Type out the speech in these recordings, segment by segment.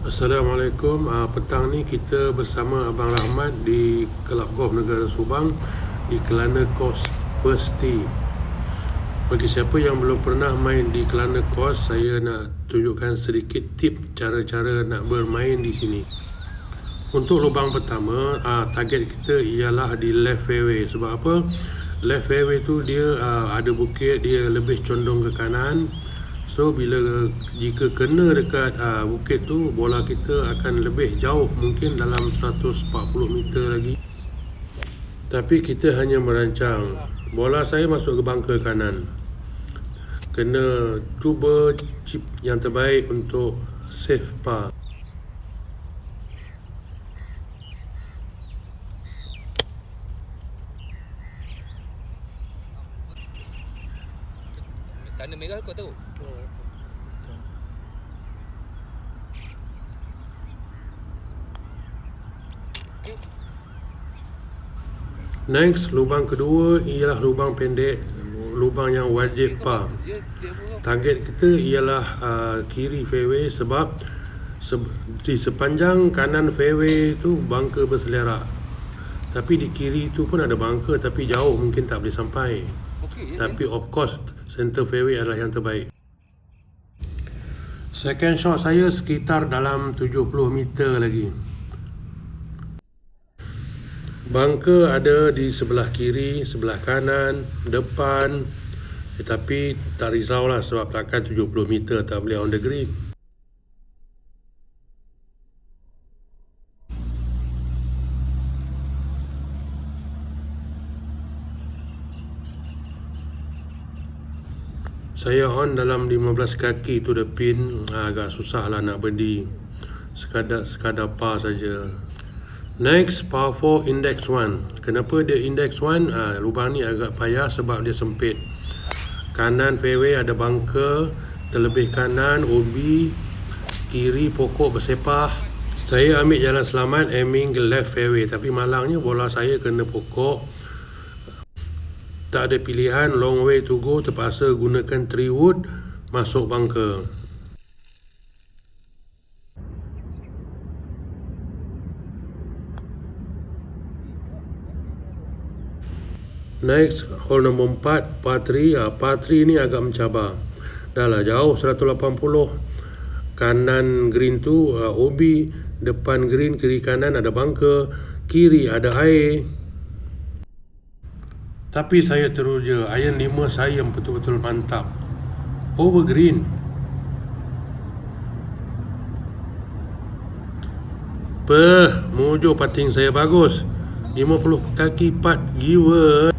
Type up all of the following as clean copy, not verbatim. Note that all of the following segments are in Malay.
Assalamualaikum. Petang ni kita bersama Abang Rahmat di Kelab Golf Negara Subang di Kelana Course First Tee. Bagi siapa yang belum pernah main di Kelana Course, saya nak tunjukkan sedikit tip cara-cara nak bermain di sini. Untuk lubang pertama, target kita ialah di left fairway. Sebab apa? Left fairway tu dia ada bukit, dia lebih condong ke kanan. So jika kena dekat bukit tu, bola kita akan lebih jauh, mungkin dalam 140 meter lagi. Tapi kita hanya merancang. Bola saya masuk ke bunker kanan. Kena cuba chip yang terbaik untuk save par. Tanda merah kau tahu? Next, lubang kedua ialah lubang pendek, lubang yang wajib par. Target kita ialah kiri fairway sebab di sepanjang kanan fairway tu bunker berselerak. Tapi di kiri tu pun ada bunker, tapi jauh, mungkin tak boleh sampai. Tapi of course center fairway adalah yang terbaik. Second shot saya sekitar dalam 70 meter lagi. Bunker ada di sebelah kiri, sebelah kanan, depan. Tetapi tak risaulah sebab takkan 70 meter tak boleh on the green. Saya on dalam 15 kaki to the pin. Agak susah lah nak birdie. Sekadar par saja. Next, par 4 index 1. Kenapa dia index 1? Lubang ni agak payah sebab dia sempit. Kanan fairway ada bunker, terlebih kanan OB, kiri pokok bersepah. Saya ambil jalan selamat, aiming ke left fairway, tapi malangnya bola saya kena pokok. Tak ada pilihan, long way to go, terpaksa gunakan 3 wood masuk bunker. Next, hole nombor 4, par 3. Par 3 ni agak mencabar. Dah lah jauh 180. Kanan green tu OB, depan green, kiri kanan ada bunker, kiri ada air. Tapi saya terus je, iron 5 saya betul-betul mantap. Over green. Mujur putting saya bagus. 50 kaki putt giver.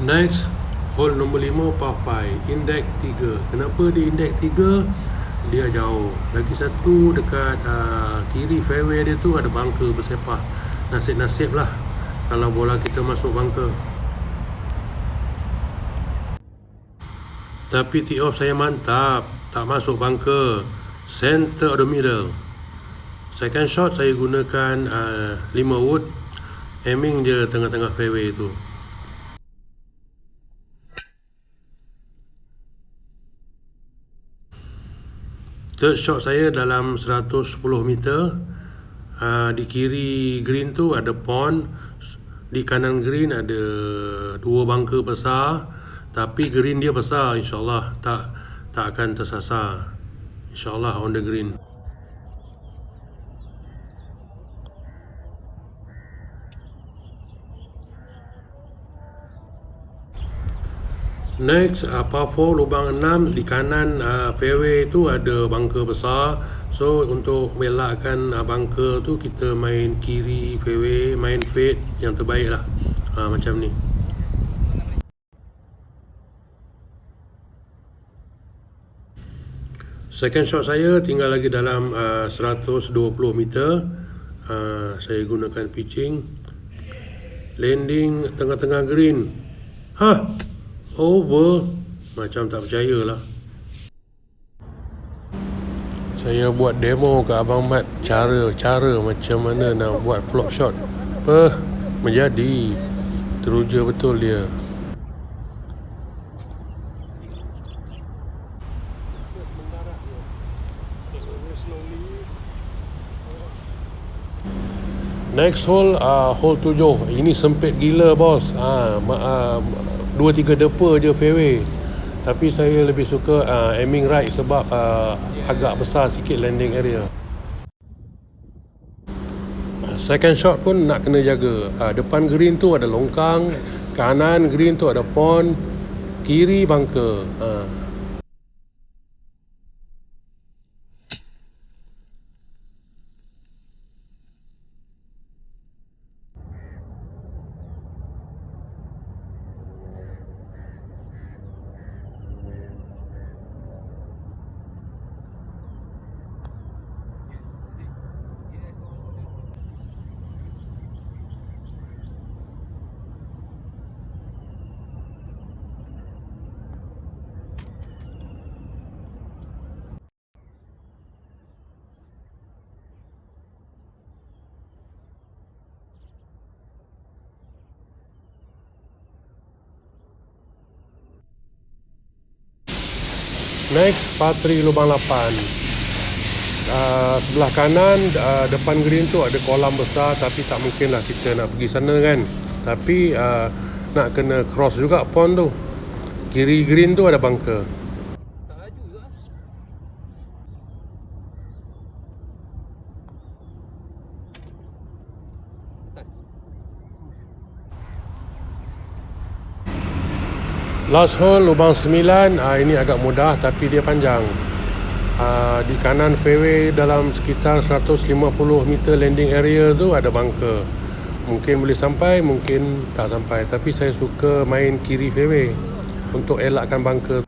Next, hole nombor 5, par 5, index 3. Kenapa dia index 3? Dia jauh. Lagi satu dekat kiri fairway dia tu ada bunker bersepah. Nasib-nasib lah kalau bola kita masuk bunker. Tapi tee off saya mantap, tak masuk bunker, center of the middle. Second shot saya gunakan 5 wood, aiming je tengah-tengah fairway tu. Third shot saya dalam 110 meter. Di kiri green tu ada pond, di kanan green ada 2 bunker besar. Tapi green dia besar, insyaAllah tak akan tersasar. InsyaAllah on the green. Next, par 4 lubang 6. Di kanan fairway tu ada bunker besar. So untuk melakkan bunker tu, kita main kiri fairway, main fade yang terbaik lah. Macam ni. Second shot saya tinggal lagi dalam 120 meter. Saya gunakan pitching, landing tengah-tengah green. Over. Macam tak percayalah. Saya buat demo ke Abang Mat cara macam mana nak buat vlog shot. Menjadi teruja betul dia. Next hole, hole 7. Ini sempit gila bos. 2-3 depa je fairway. Tapi saya lebih suka aiming right sebab agak besar sikit landing area. Second shot pun nak kena jaga. Depan green tu ada longkang, kanan green tu ada pond, kiri bunker. Next, par 3 lubang 8. Sebelah kanan depan green tu ada kolam besar, tapi tak mungkin lah kita nak pergi sana kan. Tapi nak kena cross juga pond tu. Kiri green tu ada bunker. Last hole lubang 9. Ini agak mudah tapi dia panjang. Di kanan fairway dalam sekitar 150 meter landing area tu ada bunker. Mungkin boleh sampai, mungkin tak sampai. Tapi saya suka main kiri fairway untuk elakkan bunker.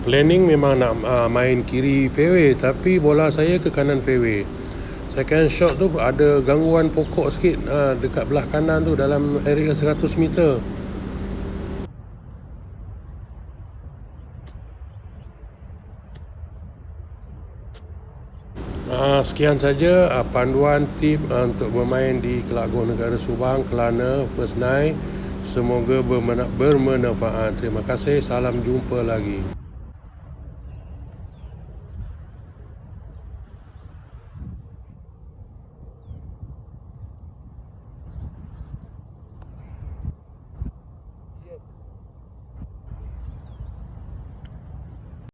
Planning memang nak main kiri fairway, tapi bola saya ke kanan fairway. Second shot tu ada gangguan pokok sikit dekat belah kanan tu dalam area 100 meter. Sekian saja panduan tip untuk bermain di Kelab Golf Negara Subang, Kelana First Night. Semoga bermanfaat. Terima kasih. Salam jumpa lagi.